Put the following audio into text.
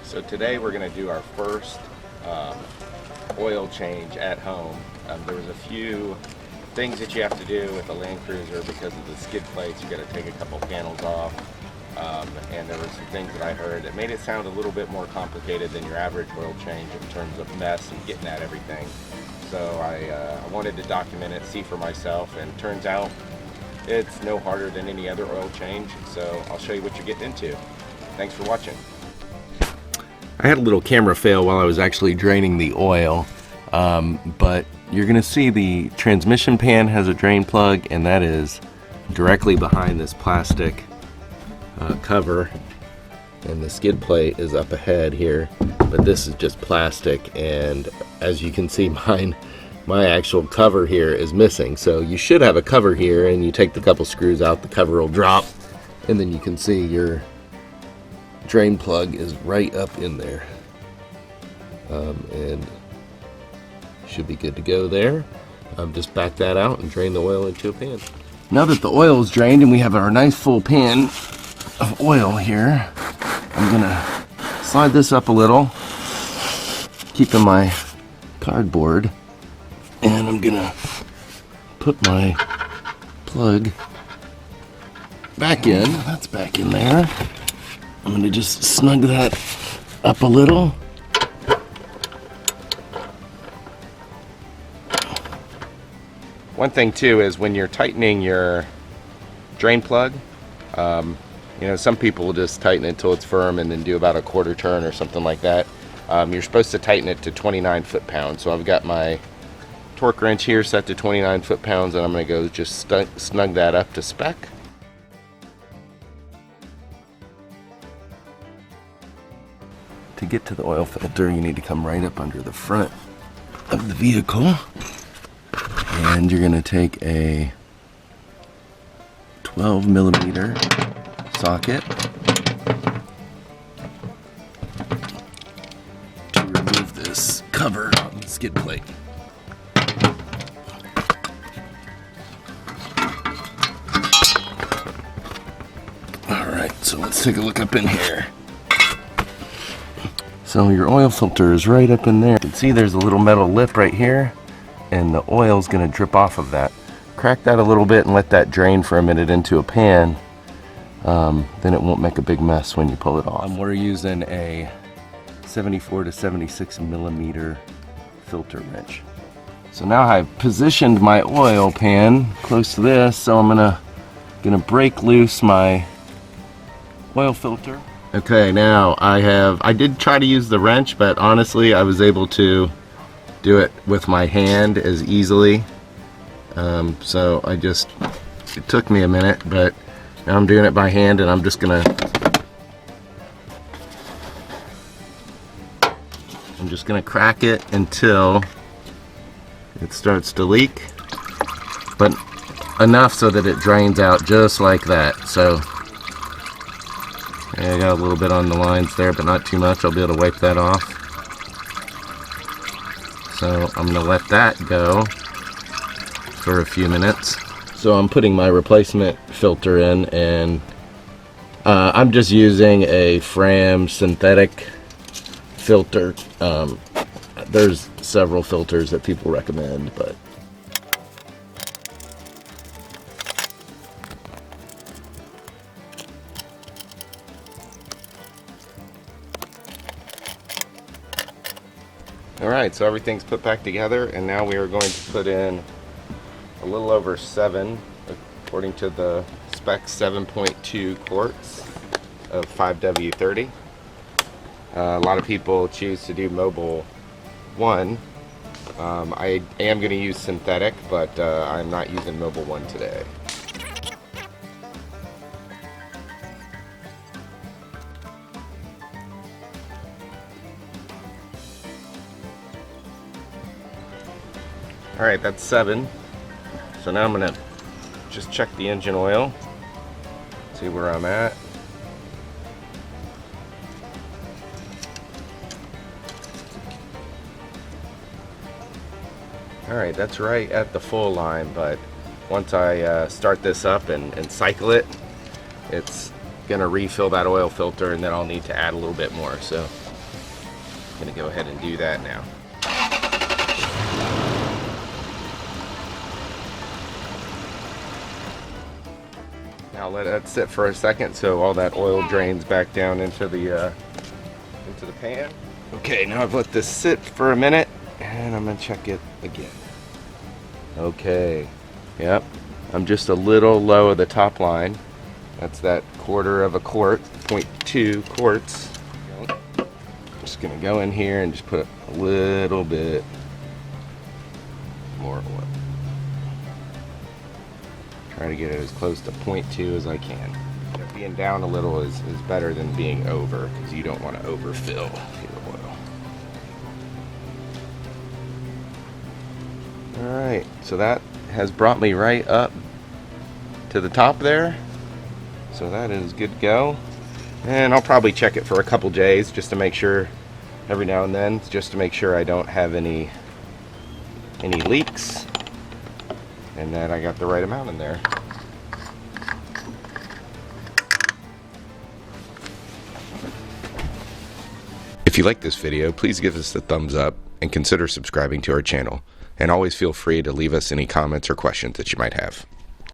So today we're going to do our first oil change at home. There was a few things that you have to do with the Land Cruiser because of the skid plates. You got to take a couple panels off, and there were some things that I heard that made it sound a little bit more complicated than your average oil change in terms of mess and getting at everything. So I wanted to document it, see for myself, and it turns out it's no harder than any other oil change. So I'll show you what you're getting into. Thanks for watching. I had a little camera fail while I was actually draining the oil, but you're gonna see the transmission pan has a drain plug, and that is directly behind this plastic cover, and the skid plate is up ahead here, but this is just plastic, and as you can see, my actual cover here is missing. So you should have a cover here, and you take the couple screws out, the cover will drop, and then you can see your drain plug is right up in there, and should be good to go there. Just back that out and drain the oil into a pan. Now that the oil is drained and we have our nice full pan of oil here, I'm gonna slide this up a little, keeping my cardboard, and I'm gonna put my plug back in. That's back in there. I'm going to just snug that up a little. One thing too is when you're tightening your drain plug, some people will just tighten it until it's firm and then do about a quarter turn or something like that. You're supposed to tighten it to 29 foot-pounds. So I've got my torque wrench here set to 29 foot-pounds, and I'm going to go just snug that up to spec. To get to the oil filter, you need to come right up under the front of the vehicle, and you're going to take a 12mm socket to remove this cover on the skid plate. Alright, so let's take a look up in here. So your oil filter is right up in there. You can see there's a little metal lip right here, and the oil's gonna drip off of that. Crack that a little bit and let that drain for a minute into a pan. Then it won't make a big mess when you pull it off. We're using a 74 to 76mm filter wrench. So now I've positioned my oil pan close to this, so I'm gonna break loose my oil filter. Okay, now I did try to use the wrench, but honestly I was able to do it with my hand as easily. So it took me a minute, but now I'm doing it by hand, and I'm just gonna crack it until it starts to leak, but enough so that it drains out just like that. So I got a little bit on the lines there, but not too much. I'll be able to wipe that off. So I'm going to let that go for a few minutes. So I'm putting my replacement filter in, and I'm just using a Fram synthetic filter. There's several filters that people recommend, but Alright, so everything's put back together, and now we are going to put in a little over 7, according to the spec, 7.2 quarts of 5W30. A lot of people choose to do Mobil 1. I am going to use synthetic, but I'm not using Mobil 1 today. Alright, that's 7. So now I'm going to just check the engine oil, see where I'm at. Alright, that's right at the full line, but once I start this up and cycle it, it's going to refill that oil filter, and then I'll need to add a little bit more. So Gonna go ahead and do that now. Now let that sit for a second so all that oil drains back down into the pan. Okay, now I've let this sit for a minute and I'm gonna check it again. Okay, yep, I'm just a little low of the top line. That's that 1/4 of a quart, 0.2 quarts. Just gonna go in here and just put a little bit more oil. Try to get it as close to 0.2 as I can. Being down a little is better than being over, because you don't want to overfill your oil. Alright, so that has brought me right up to the top there. So that is good to go. And I'll probably check it for a couple days just to make sure, every now and then, just to make sure I don't have any leaks and that I got the right amount in there. If you like this video, please give us a thumbs up and consider subscribing to our channel. And always feel free to leave us any comments or questions that you might have.